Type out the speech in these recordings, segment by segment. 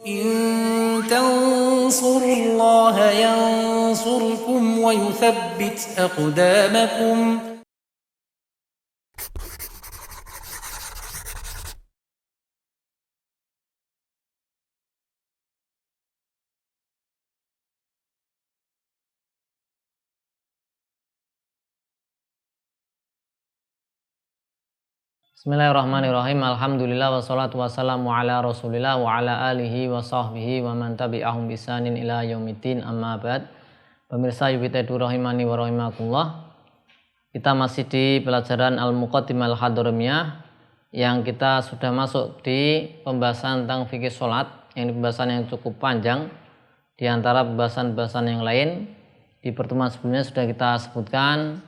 إن تنصروا الله ينصركم ويثبت أقدامكم. Bismillahirrahmanirrahim. Alhamdulillah wassalatu wassalamu ala Rasulillah wa ala alihi wa sahbihi wa man tabi'ahum bisanin ila yaumiddin, amma ba'd. Pemirsa Yubitaidu rahimani wa rahimakumullah. Kita masih di pelajaran Al-Muqaddimah Al-Hadramiyah yang kita sudah masuk di pembahasan tentang fikih sholat. Ini pembahasan yang cukup panjang di antara pembahasan-pembahasan yang lain. Di pertemuan sebelumnya sudah kita sebutkan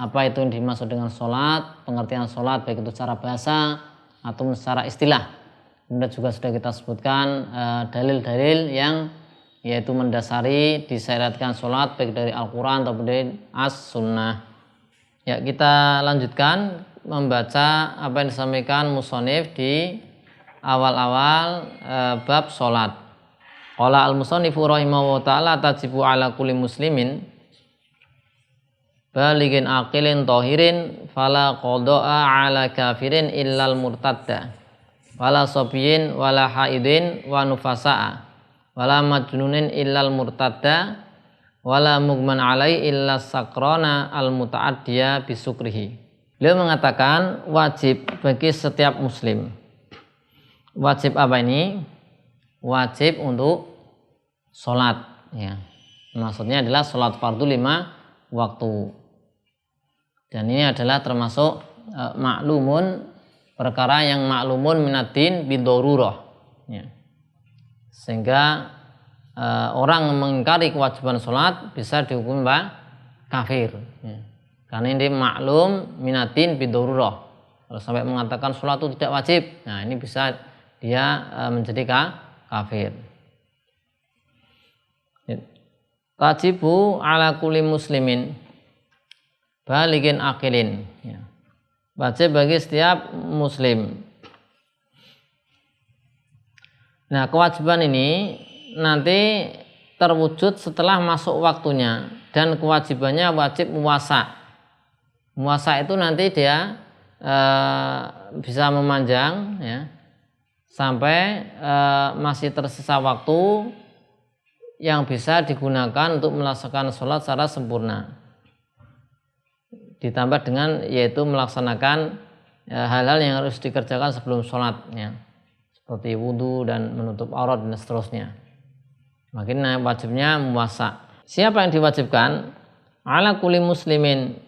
apa itu yang dimaksud dengan sholat, pengertian sholat baik itu secara bahasa atau secara istilah. Kemudian juga sudah kita sebutkan dalil-dalil yang yaitu mendasari disyariatkan sholat baik dari Al-Quran ataupun dari As-Sunnah. Ya, kita lanjutkan membaca apa yang disampaikan musonif di awal-awal bab sholat. Qala al-musannifu rahimahullah ta'ala tajibu ala kulli muslimin baligin aqilin tohirin fala qada'a ala kafirin illal murtadda wala sobiyin wala haidin wa nufasa'a wala majnunin illal murtadda wala mugman alai illa sakrona al muta'addiya bisukrihi. Beliau mengatakan wajib bagi setiap muslim. Wajib apa ini? Wajib untuk sholat, ya. Maksudnya adalah sholat fardu 5 waktu. Dan ini adalah termasuk maklumun, perkara yang maklumun minad-din bidorurah, ya. Sehingga orang mengingkari kewajiban sholat bisa dihukum kafir, ya. Karena ini maklum minad-din bidorurah. Kalau sampai mengatakan sholat itu tidak wajib, nah ini bisa dia menjadi kafir. Tajibu ala kulli muslimin baligin akilin, ya. Wajib bagi setiap muslim. Nah, kewajiban ini nanti terwujud setelah masuk waktunya, dan kewajibannya wajib muwasa. Muwasa itu nanti dia bisa memanjang, ya, sampai masih tersisa waktu yang bisa digunakan untuk melaksanakan sholat secara sempurna. Ditambah dengan yaitu melaksanakan hal-hal yang harus dikerjakan sebelum sholat, ya, seperti wudhu dan menutup aurat dan seterusnya. Makanya wajibnya muwasa. Siapa yang diwajibkan? Ala kulli muslimin,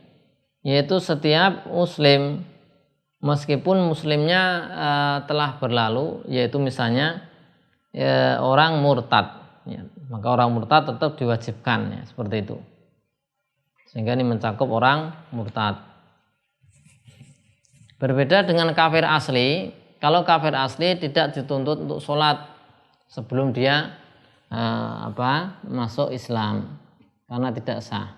yaitu setiap muslim, meskipun muslimnya telah berlalu, yaitu misalnya orang murtad, ya, maka orang murtad tetap diwajibkan, ya, seperti itu. Sehingga ini mencakup orang murtad. Berbeda dengan kafir asli. Kalau kafir asli tidak dituntut untuk sholat sebelum dia masuk Islam, karena tidak sah.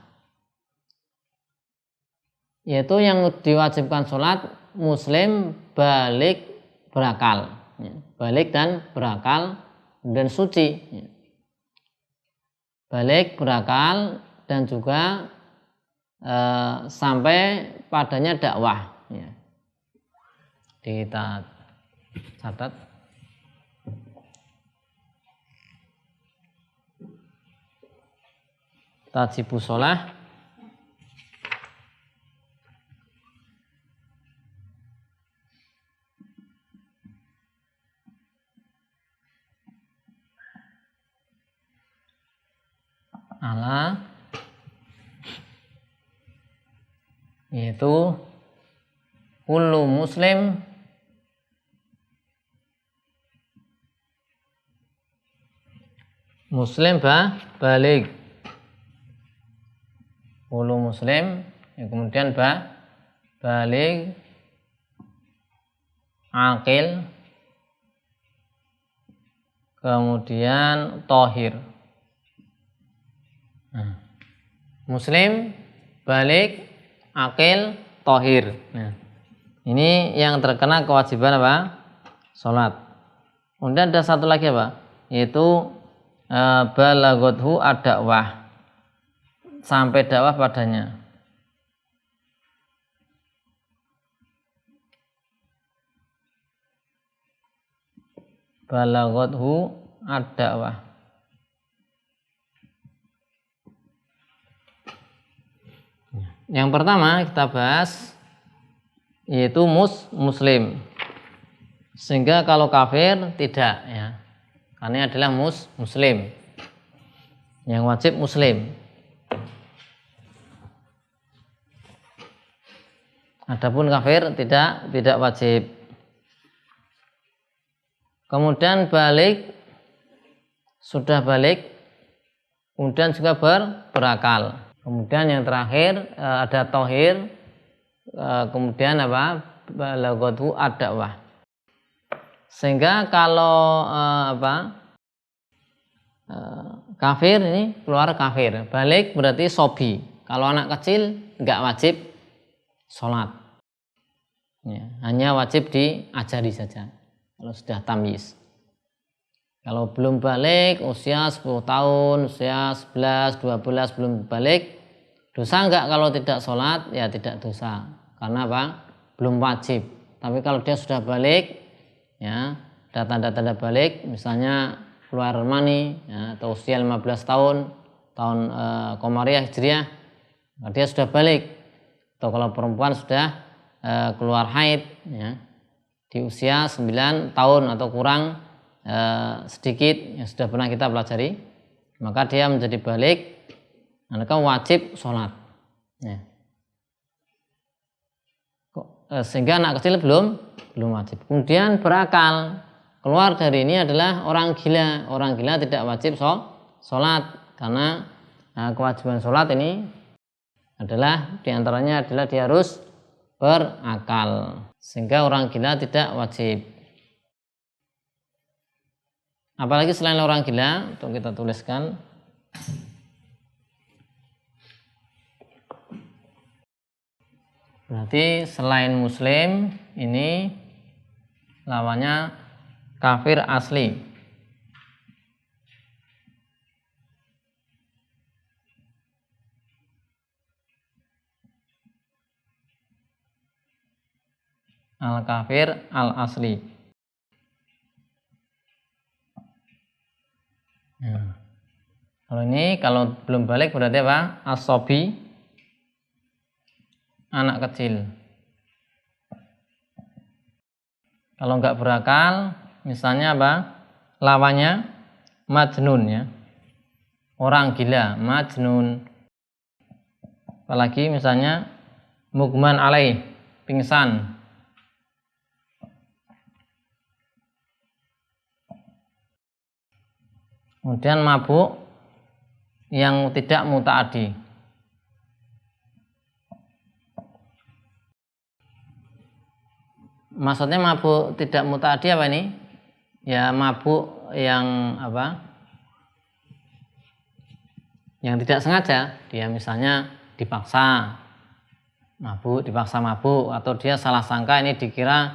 Yaitu yang diwajibkan sholat muslim balik berakal, ya. Balik dan berakal dan suci, ya. Balik berakal dan juga sampai padanya dakwah, ya. Kita catat. Tajibu sholah ala, yaitu kullu muslim balik, kullu muslim, ya, kemudian balik akil, kemudian tohir. Nah, muslim balik akil tohir. Nah, ini yang terkena kewajiban apa? Sholat. Kemudian ada satu lagi apa? yaitu balagothu ad-dakwah, sampai dakwah padanya. Balagothu ad-dakwah. Yang pertama kita bahas yaitu muslim. Sehingga kalau kafir tidak, ya. Karena ini adalah muslim. Yang wajib muslim. Adapun kafir tidak wajib. Kemudian balik, sudah balik, kemudian juga berakal. Kemudian yang terakhir ada tohir, kemudian balagothu ad-dakwah. Sehingga kalau kafir ini keluar kafir, balik berarti sobi. Kalau anak kecil nggak wajib sholat, ya, hanya wajib diajari saja. Kalau sudah tamyiz. Kalau belum balik, usia 10 tahun, usia 11, 12 belum balik, dosa enggak kalau tidak sholat? Ya tidak dosa. Karena apa? Belum wajib. Tapi kalau dia sudah balik, ya, ada tanda-tanda balik, misalnya keluar mani, ya, atau usia 15 tahun, tahun Komariah Hijriah, dia sudah balik. Atau kalau perempuan sudah keluar haid, ya, di usia 9 tahun atau kurang sedikit yang sudah pernah kita pelajari, maka dia menjadi balik, maka wajib sholat, ya. Sehingga anak kecil belum wajib. Kemudian berakal, keluar dari ini adalah orang gila. Orang gila tidak wajib sholat, karena kewajiban sholat ini adalah diantaranya adalah dia harus berakal. Sehingga orang gila tidak wajib. Apalagi selain orang gila, untuk kita tuliskan. Berarti selain muslim ini lawannya kafir asli. Al-kafir al-asli. Nah, kalau belum balik berarti apa? As-sobi, anak kecil. Kalau enggak berakal, misalnya apa? Lawannya majnun, ya. Orang gila, majnun. Apalagi misalnya mugman alaih, pingsan. Kemudian mabuk yang tidak mutaaddi. Maksudnya mabuk tidak mutaaddi apa ini? Ya mabuk yang apa? Yang tidak sengaja. Dia misalnya dipaksa mabuk, atau dia salah sangka ini dikira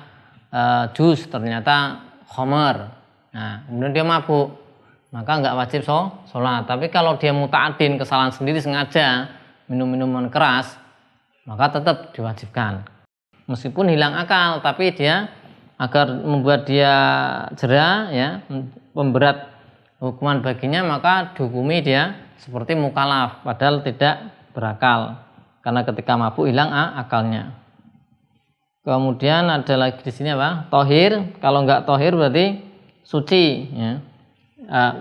jus, ternyata khomer. Nah, kemudian dia mabuk, maka nggak wajib sholat. Tapi kalau dia muta'adin, kesalahan sendiri, sengaja minum minuman keras, maka tetap diwajibkan. Meskipun hilang akal, tapi dia agar membuat dia jera, ya, pemberat hukuman baginya, maka dihukumi dia seperti mukalaf, padahal tidak berakal, karena ketika mabuk hilang akalnya. Kemudian ada lagi di sini apa? Tohir. Kalau nggak tohir berarti suci, ya.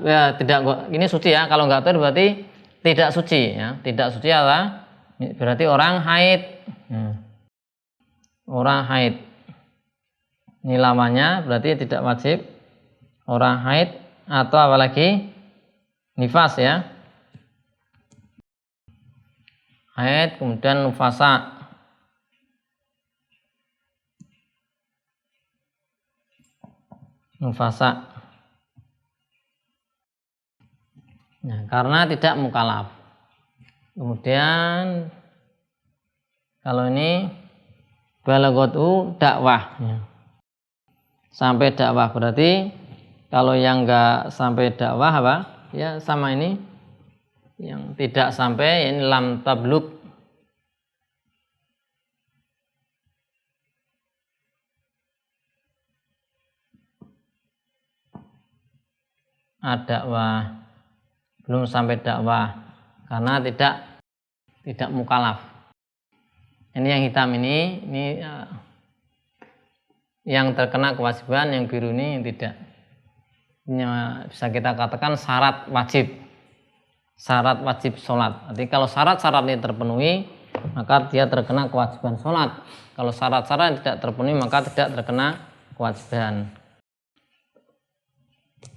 Ya tidak, ini suci, ya. Kalau nggak tohir berarti tidak suci, ya. Tidak suci apa? Berarti orang haid. Orang haid. Ini lamanya berarti tidak wajib. Orang haid atau apalagi nifas, ya. Haid, kemudian nufasa. Nufasa. Nah, karena tidak mukalaf. Kemudian kalau ini balagatu dakwah, ya. Sampai dakwah berarti kalau yang enggak sampai dakwah apa? Ya sama ini. Yang tidak sampai ini lam tablug. Dakwah belum sampai dakwah karena tidak mukalaf. Ini yang hitam ini yang terkena kewajiban, yang biru ini tidak. Ini bisa kita katakan syarat wajib sholat. Jadi kalau syarat-syarat ini terpenuhi maka dia terkena kewajiban sholat. Kalau syarat-syarat tidak terpenuhi maka tidak terkena kewajiban.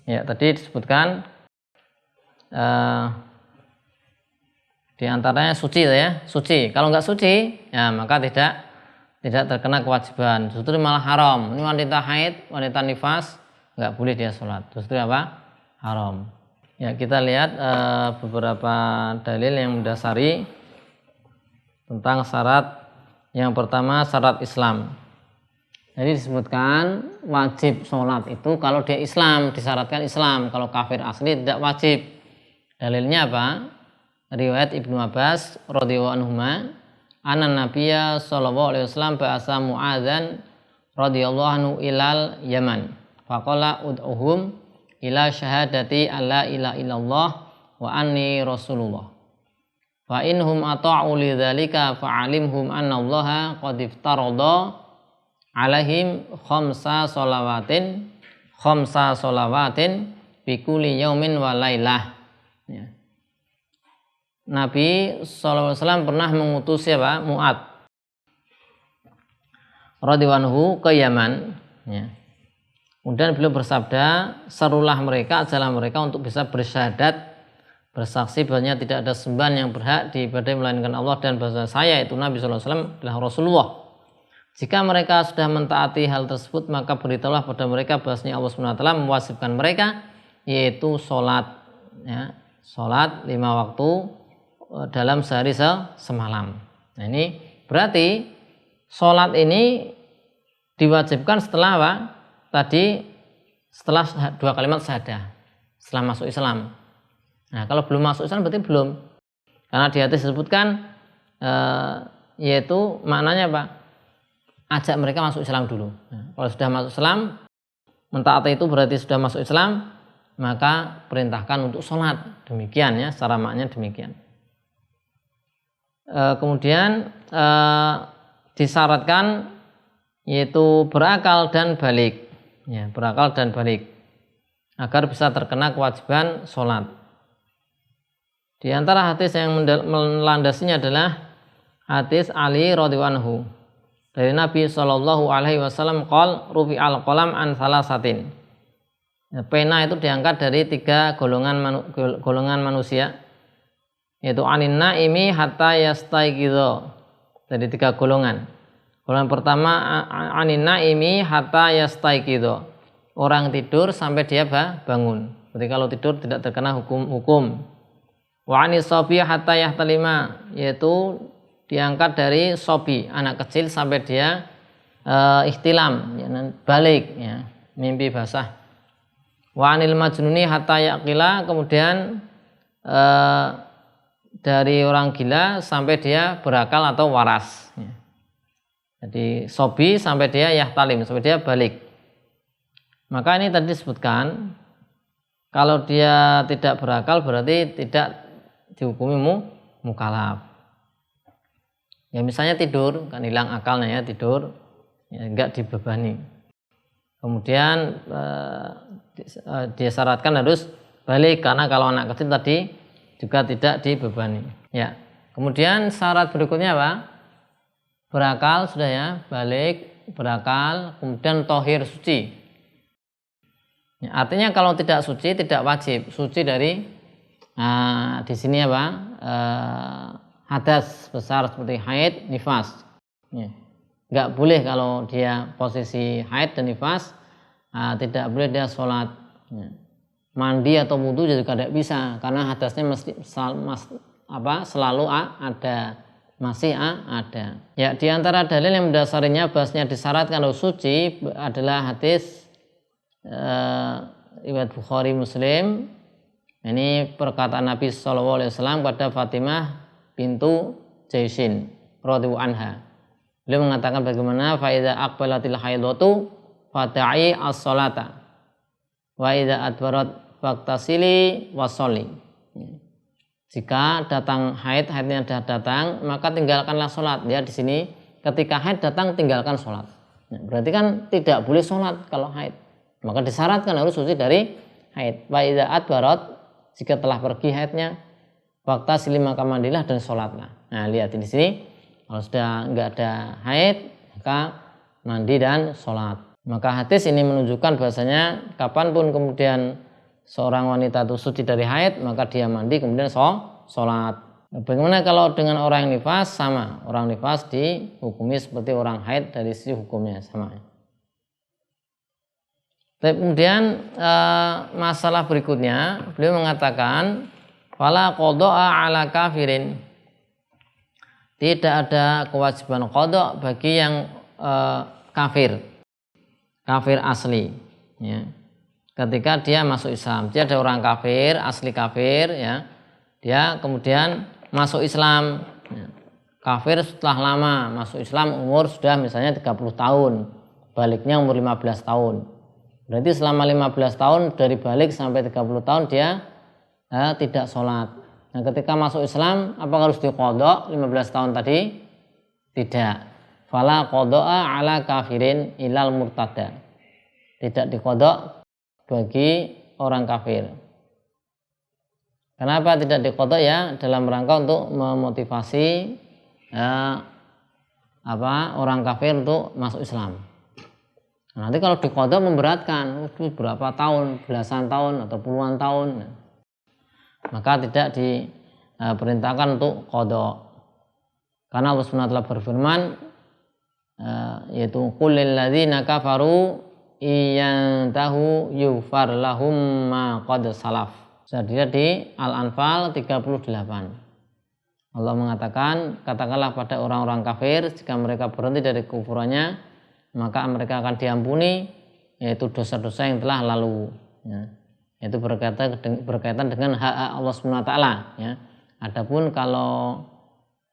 Ya, tadi disebutkan di antaranya suci ya, suci. Kalau nggak suci, ya maka tidak terkena kewajiban. Justru malah haram. Ini wanita haid, wanita nifas, nggak boleh dia sholat. Justru apa? Haram. Ya, kita lihat beberapa dalil yang mendasari tentang syarat. Yang pertama syarat Islam. Jadi disebutkan wajib sholat itu kalau dia Islam, disyaratkan Islam. Kalau kafir asli tidak wajib. Dalilnya apa? Riwayat Ibnu Abbas radhiyallahu anhuma, anna Nabiyya sallallahu alaihi wasallam ba'atsa Mu'adzan radhiyallahu anhu ilal Yaman. Faqala ud'uhum ila syahadati alla ilaha illallah wa anni rasulullah. Fa inhum ata'u lidzalika fa'alimhum anna Allaha qad iftarada alaihim khamsa sholawatin bi kulli yaumin wa lailah. Ya. Nabi sallallahu alaihi wasallam pernah mengutus siapa? Mu'adz radhiyallahu anhu ke Yaman. Ya. Kemudian beliau bersabda, serulah mereka, ajalah mereka untuk bisa bersyahadat, bersaksi bahwasanya tidak ada sembahan yang berhak diibadahi melainkan Allah dan bahwa saya itu Nabi sallallahu alaihi wasallam adalah Rasulullah. Jika mereka sudah mentaati hal tersebut, maka beritahulah pada mereka bahwasanya Allah SWT mewajibkan mereka yaitu sholat, ya, sholat 5 waktu dalam sehari semalam. Nah, ini berarti sholat ini diwajibkan setelah apa? Tadi setelah 2 kalimat syahadah, setelah masuk Islam. Nah, kalau belum masuk Islam berarti belum, karena di hadis disebutkan yaitu maknanya apa? Ajak mereka masuk Islam dulu. Nah, kalau sudah masuk Islam, mentaati itu berarti sudah masuk Islam, maka perintahkan untuk sholat. Demikian ya, secara maknanya demikian. Kemudian disyaratkan yaitu berakal dan balik, ya, berakal dan balik, agar bisa terkena kewajiban sholat. Di antara hadis yang melandasinya adalah hadis Ali radhiyallahu anhu. Dari Nabi Shallallahu Alaihi Wasallam qol rufi al qalam an salasatin. Pena itu diangkat dari 3 golongan manusia, yaitu anin naimi hatta yastaiqidho. Dari 3 golongan. Golongan pertama anin naimi hatta yastaiqidho. Orang tidur sampai dia bangun. Berarti kalau tidur tidak terkena hukum. Wa anis sabi hatta yahtalima, yaitu diangkat dari sobi, anak kecil sampai dia ihtilam, ya, balik, ya, mimpi basah. Wa anil majnuni hatta yaqila, kemudian dari orang gila sampai dia berakal atau waras. Ya. Jadi sobi sampai dia yahtalim, sampai dia balik. Maka ini tadi disebutkan kalau dia tidak berakal berarti tidak dihukumi mukalaf. Ya misalnya tidur, kan hilang akalnya ya, tidur, ya, enggak dibebani. Kemudian disyaratkan harus balik, karena kalau anak kecil tadi juga tidak dibebani. Ya. Kemudian syarat berikutnya apa? Berakal sudah ya, balik, berakal, kemudian tohir, suci. Ya, artinya kalau tidak suci tidak wajib, suci dari di sini apa? Hadas besar seperti haid, nifas. Ya. Nggak boleh kalau dia posisi haid dan nifas, tidak boleh dia sholat. Ya. Mandi atau wudu juga tidak bisa, karena hadasnya selalu ada, masih ada. Ya, di antara dalil yang mendasarinya bahasanya disyaratkan harus suci adalah hadis riwayat Bukhari Muslim. Ini perkataan Nabi SAW pada Fatimah bintu Jaisin radhiyallahu anha. Beliau mengatakan bagaimana fa idza aqbalatil haidatu fata'i as-salata wa idza adbarat faqtasili washolli. Jika datang haidnya sudah datang, maka tinggalkanlah sholat. Ya, di sini ketika haid datang tinggalkan sholat. Nah, berarti kan tidak boleh sholat kalau haid. Maka disyaratkan harus suci dari haid. Wa idza adbarat, jika telah pergi haidnya, faqtasili maka mandilah dan sholatlah. Nah, lihat di sini kalau sudah enggak ada haid maka mandi dan sholat. Maka hadis ini menunjukkan bahasanya kapanpun kemudian seorang wanita itu suci dari haid maka dia mandi kemudian sholat. Bagaimana kalau dengan orang yang nifas? Sama, orang nifas dihukumi seperti orang haid dari sisi hukumnya sama. Kemudian masalah berikutnya beliau mengatakan fala qada'a ala kafirin, tidak ada kewajiban qada bagi yang kafir asli ya. Ketika dia masuk Islam, dia ada orang kafir asli kafir ya, dia kemudian masuk Islam ya. Kafir setelah lama masuk Islam, umur sudah misalnya 30 tahun, baliknya umur 15 tahun. Berarti selama 15 tahun dari balik sampai 30 tahun dia tidak sholat. Nah, ketika masuk Islam apakah harus diqadha 15 tahun tadi? Tidak. Fala qada'a ala kafirin ilal murtada. Tidak diqadha bagi orang kafir. Kenapa tidak diqadha? Ya, dalam rangka untuk memotivasi orang kafir untuk masuk Islam. Nah, nanti kalau diqadha memberatkan, berapa tahun, belasan tahun atau puluhan tahun, maka tidak diperintahkan untuk qadha. Karena Allah SWT telah berfirman, yaitu qul lil ladzina kafaru iyantahu yufar lahum ma qad salaf. Jadi di Al-Anfal 38. Allah mengatakan, katakanlah pada orang-orang kafir jika mereka berhenti dari kufurannya maka mereka akan diampuni yaitu dosa-dosa yang telah lalu ya. Itu berkaitan dengan hak Allah SWT ya. Adapun kalau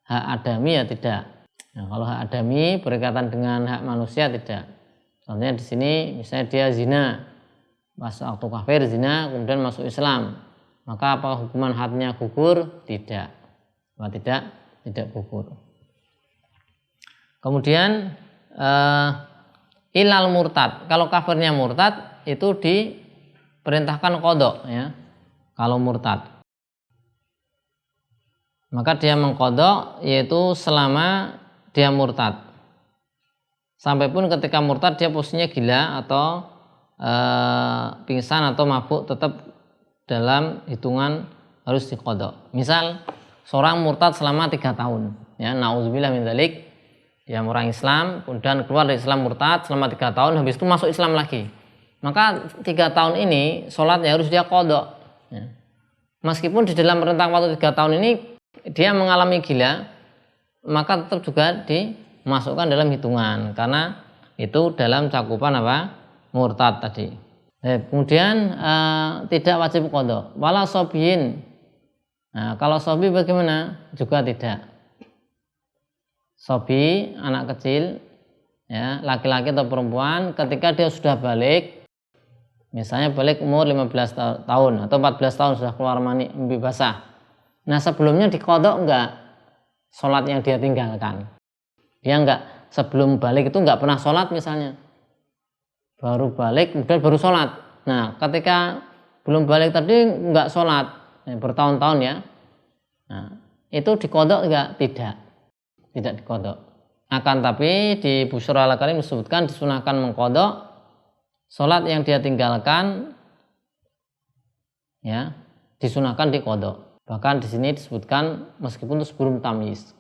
hak adami ya tidak. Nah, kalau hak adami berkaitan dengan hak manusia tidak. Contohnya di sini misalnya dia zina, pas waktu kafir zina kemudian masuk Islam, maka apa hukuman hadnya gugur? Tidak. Tidak gugur. Kemudian ilal murtad, kalau kafirnya murtad itu diperintahkan qadha ya. Kalau murtad maka dia mengqadha yaitu selama dia murtad. Sampai pun ketika murtad dia posisinya gila atau pingsan atau mabuk tetap dalam hitungan harus diqadha. Misal seorang murtad selama 3 tahun ya, nauzubillah min dzalik. Dia orang Islam, kemudian keluar dari Islam murtad selama 3 tahun, habis itu masuk Islam lagi. Maka 3 tahun ini sholatnya harus dia qadha. Ya. Meskipun di dalam rentang waktu 3 tahun ini dia mengalami gila, maka tetap juga dimasukkan dalam hitungan karena itu dalam cakupan murtad tadi. Kemudian tidak wajib qadha. Wala sobiyin. Nah, kalau sobi bagaimana? Juga tidak. Sobi, anak kecil ya, laki-laki atau perempuan, ketika dia sudah balik, misalnya balik umur 15 tahun atau 14 tahun sudah keluar mani basah. Nah, sebelumnya diqadha enggak sholat yang dia tinggalkan? Dia enggak, sebelum balik itu enggak pernah sholat misalnya, baru balik kemudian baru sholat. Nah, ketika belum balik tadi enggak sholat bertahun-tahun ya, nah, itu diqadha enggak? Tidak diqadha. Akan tapi di Busyra al-Karim disebutkan disunahkan mengqadha sholat yang dia tinggalkan ya, disunahkan diqadha. Bahkan di sini disebutkan meskipun itu sebelum tamyiz.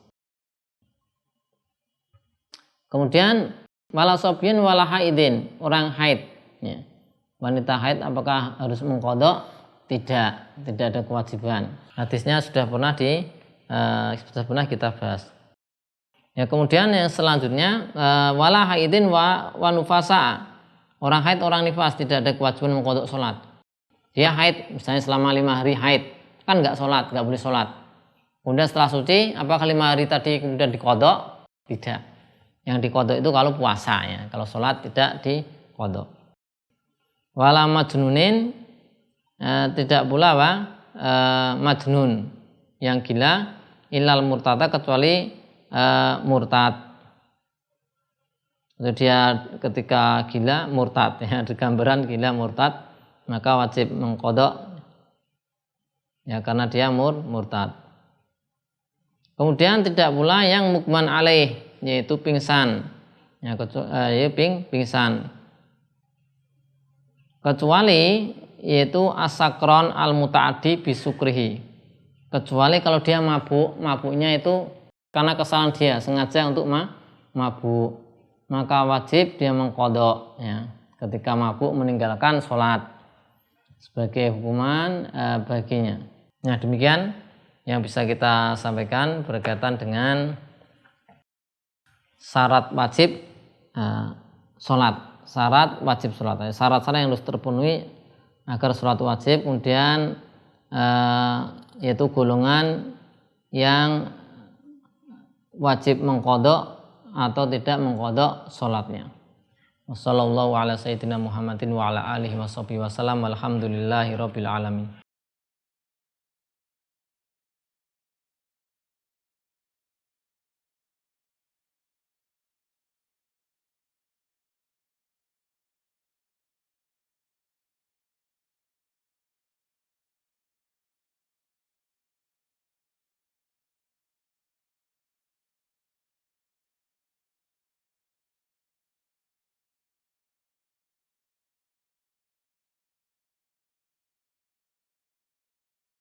Kemudian wala sobyin wala haidin, orang haid ya. Wanita haid apakah harus mengqadha? Tidak ada kewajiban. Hadisnya sudah pernah kita bahas. Ya, kemudian yang selanjutnya wala haidin wa nufasa. Orang haid, orang nifas tidak ada kewajiban mengqadha salat. Dia haid, misalnya selama 5 hari haid, kan nggak sholat, nggak boleh sholat. Kemudian setelah suci, apakah 5 hari tadi kemudian dikodok? Tidak. Yang dikodok itu kalau puasa ya, kalau sholat tidak dikodok. Wala majnunin, tidak pula majnun yang gila, ilal murtada, kecuali murtad. Jadi dia ketika gila murtad ya, di gambaran gila murtad, maka wajib mengkodok ya karena dia murtad. Kemudian tidak pula yang mukman alaih, yaitu pingsan ya, pingsan, kecuali yaitu asakron al mutaaddi bisukrihi, kecuali kalau dia mabuknya itu karena kesalahan dia, sengaja untuk mabuk, maka wajib dia mengkodok ya, ketika mabuk meninggalkan sholat sebagai hukuman baginya. Nah, demikian yang bisa kita sampaikan berkaitan dengan syarat wajib sholat, syarat wajib sholat, syarat-syarat yang harus terpenuhi agar sholat wajib. Kemudian yaitu golongan yang wajib mengkodok atau tidak mengkodok sholatnya. Wassallallahu ala sayyidina Muhammadin wa ala alihi wa sahbihi wasallam. Alhamdulillahi rabbil alamin.